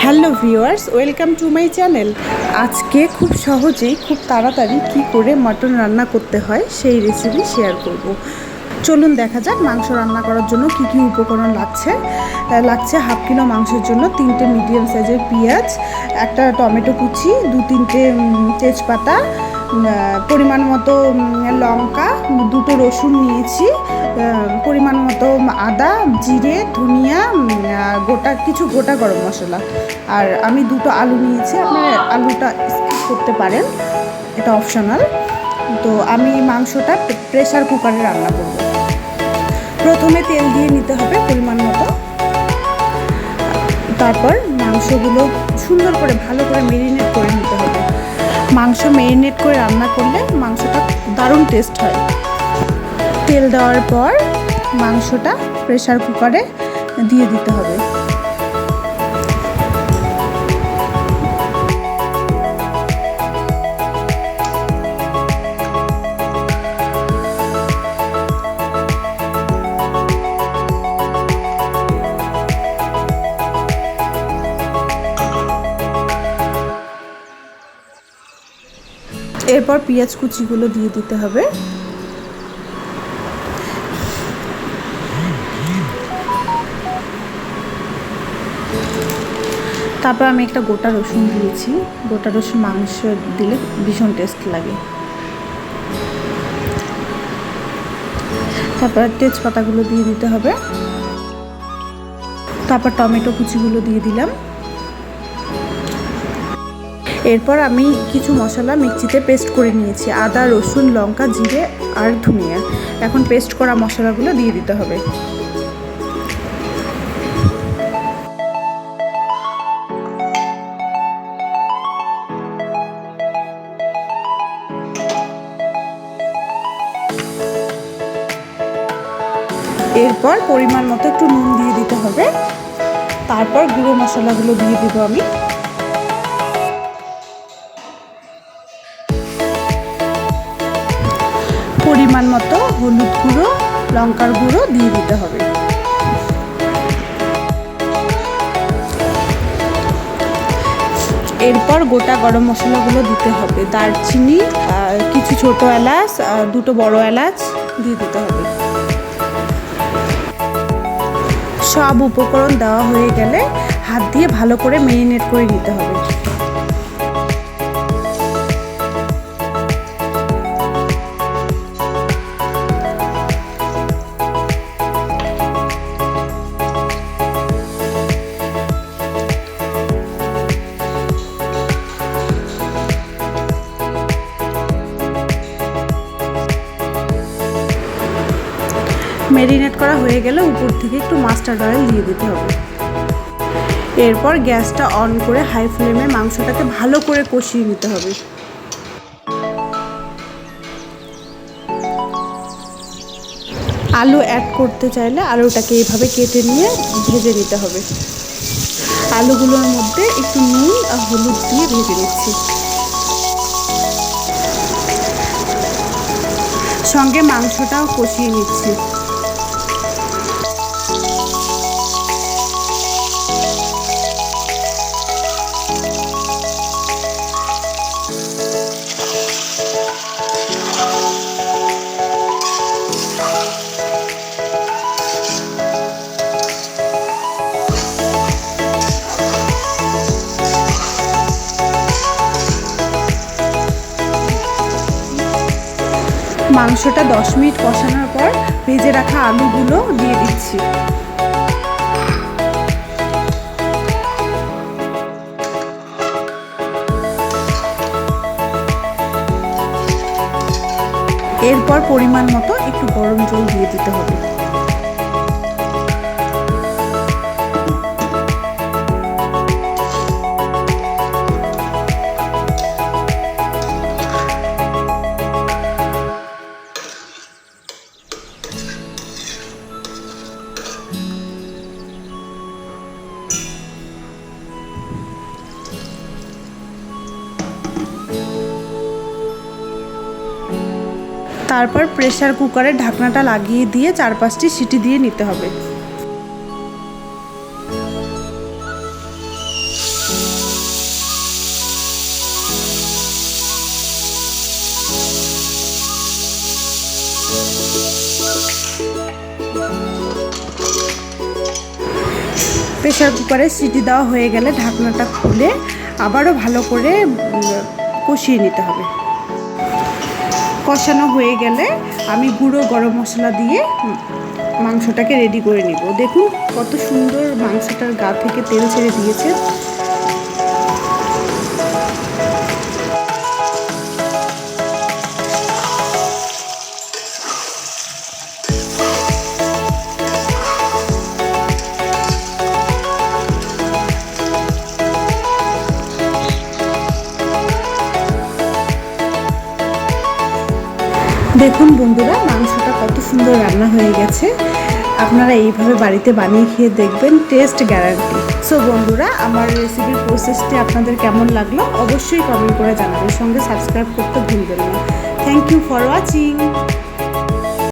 Hello viewers, welcome to my channel. আজকে খুব সহজেই খুব তাড়াতাড়ি কি করে মাটন রান্না করতে হয় সেই রেসিপি শেয়ার করব। চলুন দেখা যাক মাংস রান্না করার জন্য কি কি উপকরণ লাগছে 1/2 কিলো মাংসের জন্য 3টে মিডিয়াম সাইজের পেঁয়াজ, একটা টমেটো কুচি, 2-3টে তেজপাতা, পরিমাণ মতো লঙ্কা, 2টো রসুন নিয়েছি, পরিমাণ মতো আদা, জিরে, ধনিয়া, গোটা গরম মশলা, আর আমি 2টো আলু নিয়েছি। আপনারা আলুটা স্কিপ করতে পারেন, এটা অপশনাল। তো আমি মাংসটা প্রেসার কুকারে রান্না করব। প্রথমে তেল দিয়ে নিতে হবে পরিমাণ মতো, তারপর মাংসগুলো সুন্দর করে ভালো করে মেরিনেট করে নিতে হবে। মাংস মেরিনেট করে রান্না করলে মাংসটা দারুণ টেস্ট হয়। তেল দেওয়ার পর মাংসটা প্রেসার কুকারে দিয়ে দিতে হবে। এরপর পেঁয়াজ কুচিগুলো দিয়ে দিতে হবে। তারপর আমি একটা গোটা রসুন দিয়েছি। গোটা রসুন মাংস দিলে ভীষণ টেস্ট লাগে। তারপর তেজপাতাগুলো দিয়ে দিতে হবে। তারপর টমেটো কুচিগুলো দিয়ে দিলাম। এরপর আমি কিছু মশলা মিক্সিতে পেস্ট করে নিয়েছি, আদা, রসুন, লঙ্কা, জিরে আর ধনিয়া। এখন পেস্ট করা মশলাগুলো দিয়ে দিতে হবে। এরপর পরিমাণ মতো একটু নুন দিয়ে দিতে হবে। তারপর গুঁড়ো মশলাগুলো দিয়ে দেবো আমি। পরিমাণ মতো হলুদ গুঁড়ো, লঙ্কার গুঁড়ো দিয়ে দিতে হবে। এরপর গোটা গরম মশলাগুলো দিতে হবে। দারচিনি, কিছু ছোট এলাচ, 2টো বড় এলাচ দিয়ে দিতে হবে। সব উপকরণ দেওয়া হয়ে গেলে হাত দিয়ে ভালো করে মেরিনেট করে নিতে হবে। মেরিনেট করা হয়ে গেলে উপর থেকে একটু মাস্টার্ড অয়েল দিয়ে দিতে হবে। এরপর গ্যাসটা অন করে হাই ফ্লেমে মাংসটাকে ভালো করে কষিয়ে নিতে হবে। আলু অ্যাড করতে চাইলে আলুটাকে এইভাবে কেটে নিয়ে ভেজে নিতে হবে। আলুগুলোর মধ্যে একটু নুন আর হলুদ দিয়ে ভেজে নিচ্ছি। সঙ্গে মাংসটাও কষিয়ে নিচ্ছি। মাংসটা 10 মিনিট কষানোর পর ভেজে রাখা আলুগুলো দিয়ে দিচ্ছি। এরপর পরিমাণ মতো একটু গরম জল দিয়ে দিতে হবে। তারপর প্রেসার কুকারের ঢাকনাটা লাগিয়ে দিয়ে 4-5টি সিটি দিয়ে নিতে হবে। প্রেসার কুকারে সিটি দেওয়া হয়ে গেলে ঢাকনাটা খুলে আবারও ভালো করে কষিয়ে নিতে হবে। কষানো হয়ে গেলে আমি গুঁড়ো গরম মশলা দিয়ে মাংসটাকে রেডি করে নিব। দেখুন কত সুন্দর মাংসটার গা থেকে তেল ছেড়ে দিয়েছে। দেখুন বন্ধুরা, মাংসটা কত সুন্দর রান্না হয়ে গেছে। আপনারা এইভাবে বাড়িতে বানিয়ে খেয়ে দেখবেন, টেস্ট গ্যারান্টি। সো বন্ধুরা, আমার রেসিপির প্রসেসটি আপনাদের কেমন লাগলো অবশ্যই কমেন্ট করে জানাবেন, সঙ্গে সাবস্ক্রাইব করতে ভুলবেন না। Thank you for watching.